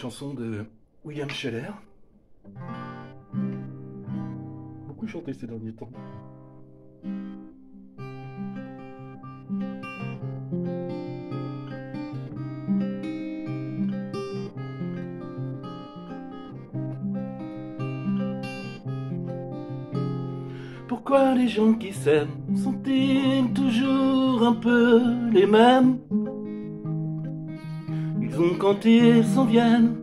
chanson de William Scheller. Beaucoup chanté ces derniers temps. Pourquoi les gens qui s'aiment sont-ils toujours un peu les mêmes? Ils ont quand ils s'en viennent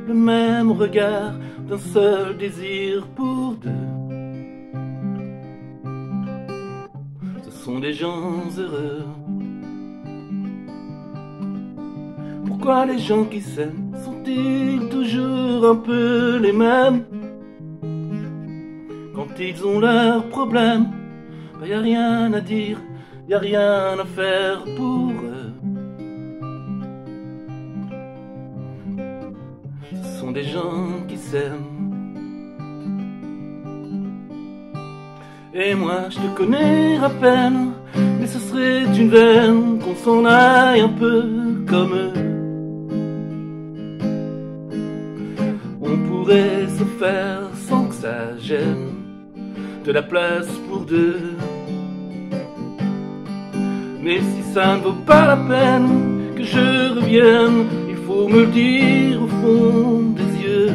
le même regard d'un seul désir pour deux. Ce sont des gens heureux. Pourquoi les gens qui s'aiment sont-ils toujours un peu les mêmes? Quand ils ont leurs problèmes, y a rien à dire, y a rien à faire pour eux. Ce sont des gens qui s'aiment. Et moi je te connais à peine, mais ce serait une veine qu'on s'en aille un peu comme eux. On pourrait se faire sans que ça gêne, de la place pour deux. Mais si ça ne vaut pas la peine que je revienne, il faut me le dire au fond des yeux.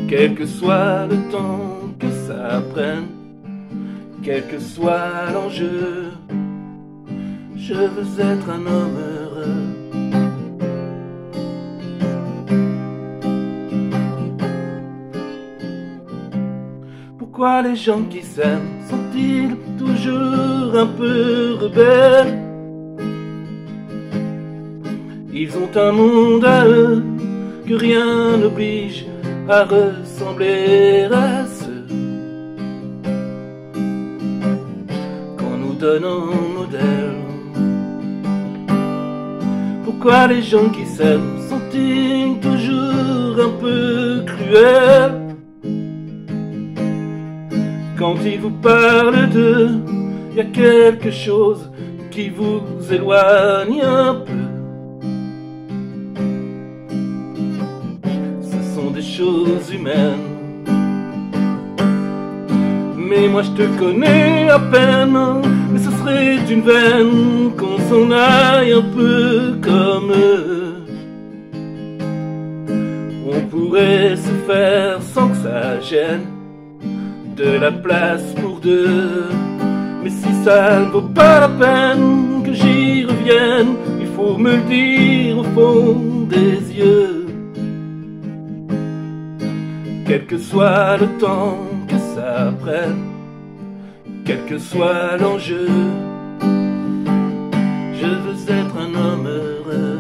Quel que soit le temps que ça prenne, quel que soit l'enjeu, je veux être un homme heureux. Pourquoi les gens qui s'aiment sont-ils toujours un peu rebelles? Ils ont un monde à eux que rien n'oblige à ressembler à ceux qu'on nous donne en modèle. Pourquoi les gens qui s'aiment sont-ils toujours un peu cruels? Quand ils vous parlent d'eux, y a quelque chose qui vous éloigne un peu. Ce sont des choses humaines. Mais moi je te connais à peine, mais ce serait une veine qu'on s'en aille un peu comme eux. On pourrait se faire sans que ça gêne, de la place pour deux. Mais si ça ne vaut pas la peine que j'y revienne, il faut me le dire au fond des yeux. Quel que soit le temps que ça prenne, quel que soit l'enjeu, je veux être un homme heureux.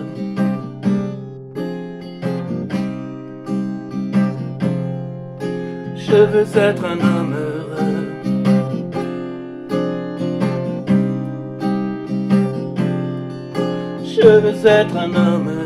Je veux être un homme heureux. Je veux être un homme heureux.